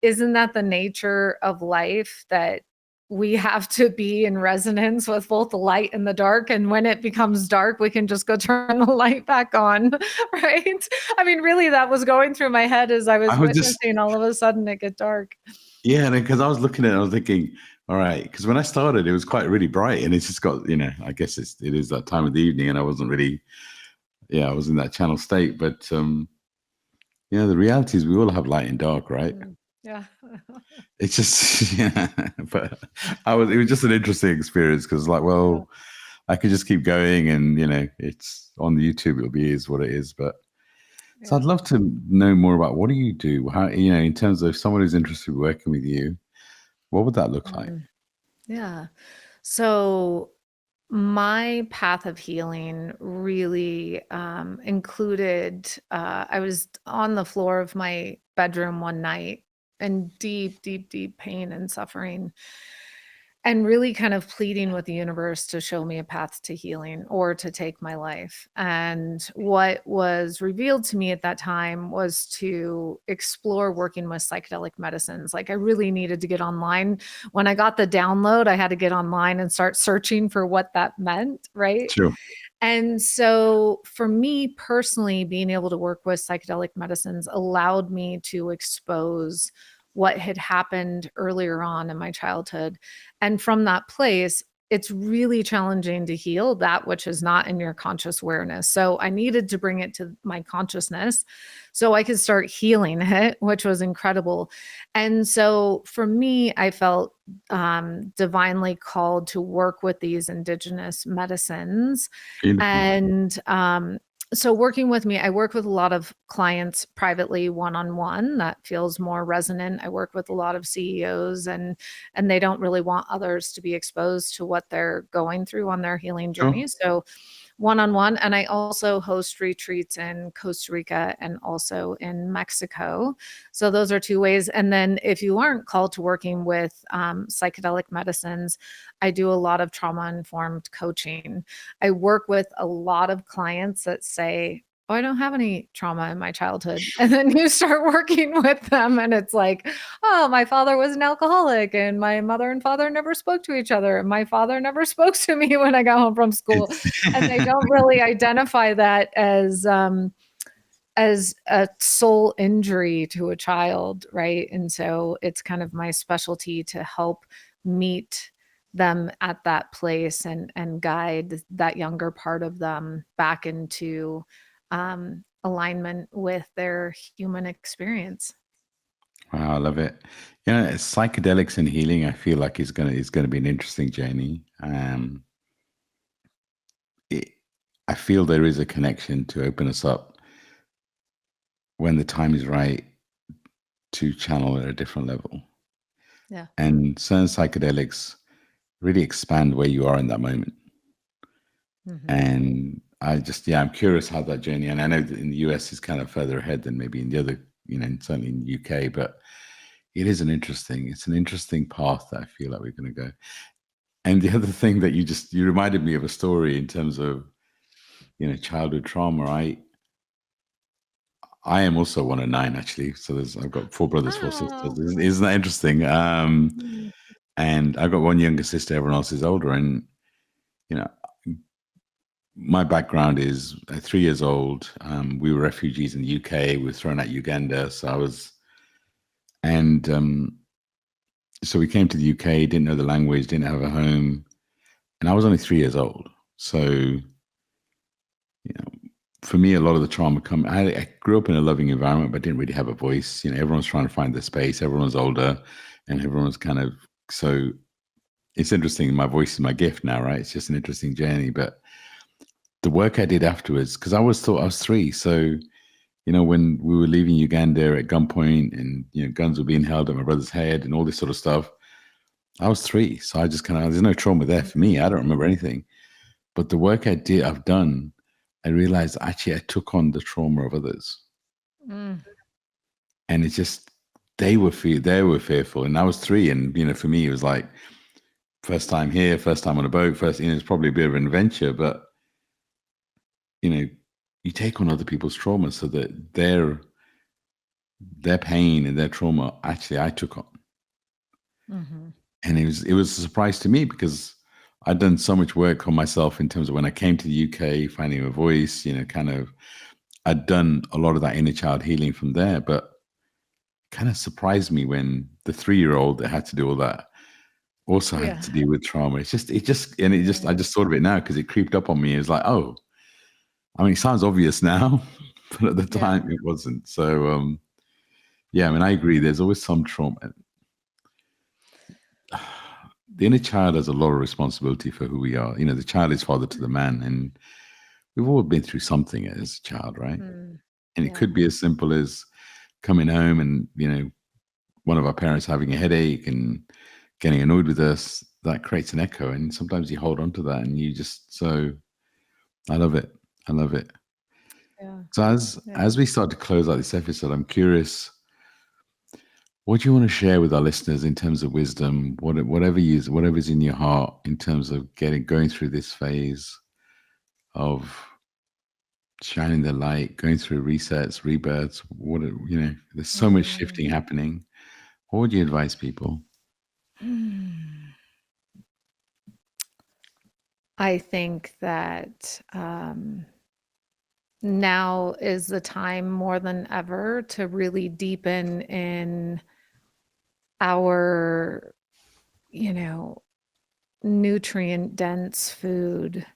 isn't that the nature of life that we have to be in resonance with both the light and the dark. And when it becomes dark, we can just go turn the light back on, right? I mean, really, that was going through my head as I was I was just, witnessing all of a sudden it get dark. yeah, because I was looking at it, I was thinking, all right, because when I started, it was quite really bright, and it's just got, I guess it is that time of the evening, and I wasn't really, I was in that channel state, but the reality is we all have light and dark, right? Yeah. It's just, yeah, but it was just an interesting experience because, like, well, I could just keep going, and it's on the YouTube. It'll be is what it is, but. So I'd love to know more about what do you do? How, in terms of someone who's interested in working with you, what would that look like? Yeah. So my path of healing really included, I was on the floor of my bedroom one night in deep, deep, deep pain and suffering, and really kind of pleading with the universe to show me a path to healing or to take my life. And what was revealed to me at that time was to explore working with psychedelic medicines. Like, I really needed to get online. When I got the download, I had to get online and start searching for what that meant, right? Sure. And so for me personally, being able to work with psychedelic medicines allowed me to expose what had happened earlier on in my childhood. And from that place, it's really challenging to heal that which is not in your conscious awareness. So I needed to bring it to my consciousness so I could start healing it, which was incredible. And so for me, I felt divinely called to work with these indigenous medicines. Beautiful. And so working with me, I work with a lot of clients privately, one-on-one. That feels more resonant. I work with a lot of CEOs, and they don't really want others to be exposed to what they're going through on their healing journey. So one-on-one. And I also host retreats in Costa Rica and also in Mexico. So those are two ways. And then if you aren't called to working with psychedelic medicines, I do a lot of trauma-informed coaching. I work with a lot of clients that say, oh, I don't have any trauma in my childhood. And then you start working with them and it's like, oh, my father was an alcoholic and my mother and father never spoke to each other. And my father never spoke to me when I got home from school. And they don't really identify that as a soul injury to a child, right? And so it's kind of my specialty to help meet them at that place and guide that younger part of them back into alignment with their human experience. Wow, I love it. Psychedelics and healing, I feel like is gonna be an interesting journey. I feel there is a connection to open us up when the time is right to channel at a different level. Yeah. And certain psychedelics really expand where you are in that moment. And I'm curious how that journey, and I know that in the US is kind of further ahead than maybe in the other, certainly in the UK, but it's an interesting path that I feel like we're going to go. And the other thing that you reminded me of a story in terms of, childhood trauma. I am also one of 9 actually. So I've got 4 brothers, 4 sisters. Isn't that interesting? And I've got one younger sister, everyone else is older. And, my background is 3 years old. We were refugees in the UK. We were thrown out Uganda. So so we came to the UK, didn't know the language, didn't have a home. And I was only 3 years old. So, for me, a lot of the trauma I grew up in a loving environment, but didn't really have a voice. Everyone's trying to find their space. Everyone's older and everyone's so it's interesting. My voice is my gift now, right? It's just an interesting journey. But the work I did afterwards, because I always thought I was 3. So, when we were leaving Uganda at gunpoint and, guns were being held at my brother's head and all this sort of stuff, I was 3. So I just there's no trauma there for me. I don't remember anything. But the work I've done, I realized actually I took on the trauma of others. And it's just, they were fearful. And I was 3. And, for me, it was like, first time here, first time on a boat, it's probably a bit of an adventure, but, you take on other people's trauma so that their pain and their trauma, actually I took on. And it was a surprise to me because I'd done so much work on myself in terms of when I came to the UK, finding a voice, kind of I'd done a lot of that inner child healing from there, but kind of surprised me when the 3-year-old that had to do all that also had Yeah. to deal with trauma. I Right. just thought of it now because it creeped up on me. It was like, oh, I mean, it sounds obvious now, but at the Yeah. time it wasn't. So, yeah, I mean, I agree. There's always some trauma. The inner child has a lot of responsibility for who we are. The child is father to the man, and we've all been through something as a child, right? Mm. And it Yeah. could be as simple as coming home and, one of our parents having a headache and getting annoyed with us. That creates an echo. And sometimes you hold on to that and I love it. I love it. Yeah. So as Yeah. as we start to close out this episode, I'm curious, what do you want to share with our listeners in terms of wisdom, whatever's in your heart in terms of going through this phase of shining the light, going through resets, rebirths, there's so much Mm. shifting happening. What would you advise people? I think that now is the time more than ever to really deepen in our, you know, nutrient dense food.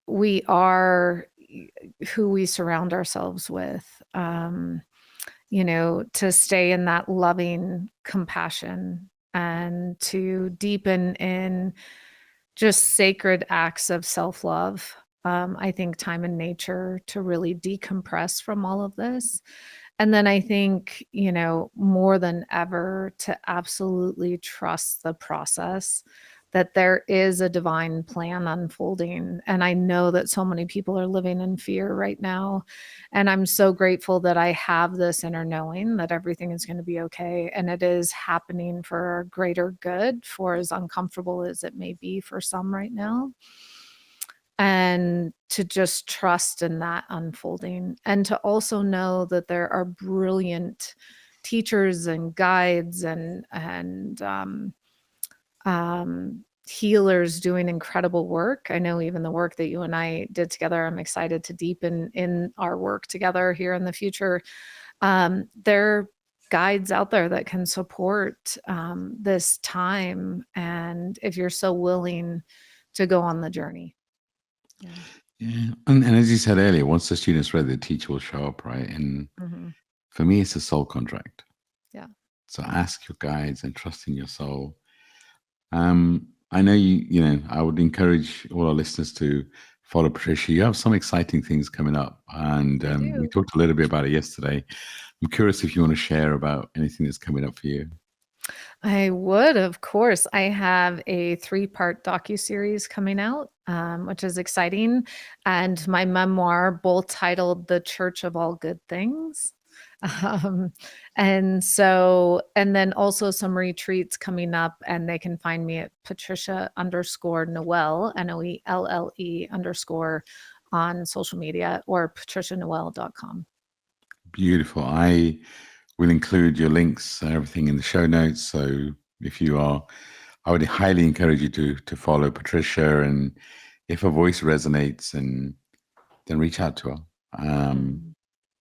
We are who we surround ourselves with. To stay in that loving compassion and to deepen in just sacred acts of self love. I think time in nature to really decompress from all of this. And then I think, more than ever to absolutely trust the process, that there is a divine plan unfolding. And I know that so many people are living in fear right now. And I'm so grateful that I have this inner knowing that everything is going to be okay. And it is happening for our greater good, for as uncomfortable as it may be for some right now. And to just trust in that unfolding, and to also know that there are brilliant teachers and guides and healers doing incredible work. I know even the work that you and I did together, I'm excited to deepen in our work together here in the future. There are guides out there that can support this time. And if you're so willing to go on the journey. Yeah. Yeah. And as you said earlier, once the student's ready, the teacher will show up, right? And Mm-hmm. for me, it's a soul contract. Yeah. So ask your guides and trust in your soul. I know I would encourage all our listeners to follow Patricia. You have some exciting things coming up, and I we do. talked a little bit about it yesterday. I'm curious if you want to share about anything that's coming up for you. I would, of course. I have a 3-part docuseries coming out, which is exciting, and my memoir, both titled "The Church of All Good Things." Um, and then also some retreats coming up, and they can find me at Patricia_Noelle, Noelle_ on social media, or patricianoelle.com. Beautiful. I will include your links and everything in the show notes. So if you are, I would highly encourage you to follow Patricia, and if her voice resonates, and then reach out to her. Mm,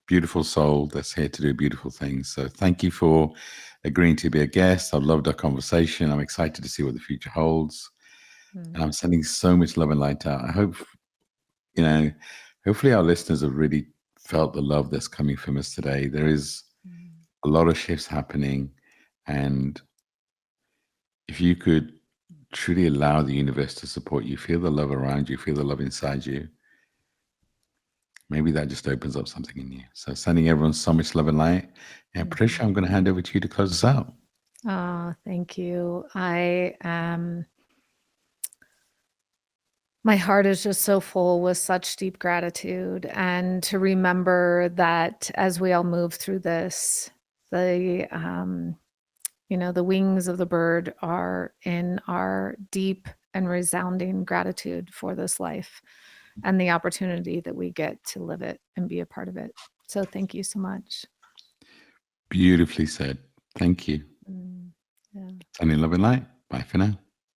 Beautiful soul that's here to do beautiful things. So thank you for agreeing to be a guest. I loved our conversation. I'm excited to see what the future holds. mm, And I'm sending so much love and light out. I hope, hopefully our listeners have really felt the love that's coming from us today. There is mm, a lot of shifts happening. And if you could truly allow the universe to support you, feel the love around you, feel the love inside you, maybe that just opens up something in you. So sending everyone so much love and light. And Patricia, mhm. I'm going to hand over to you to close us out. Oh, thank you. My heart is just so full with such deep gratitude, and to remember that as we all move through this, the wings of the bird are in our deep and resounding gratitude for this life and the opportunity that we get to live it and be a part of it. So thank you so much. Beautifully said. Thank you. Mm, yeah. And in love and light. Bye for now.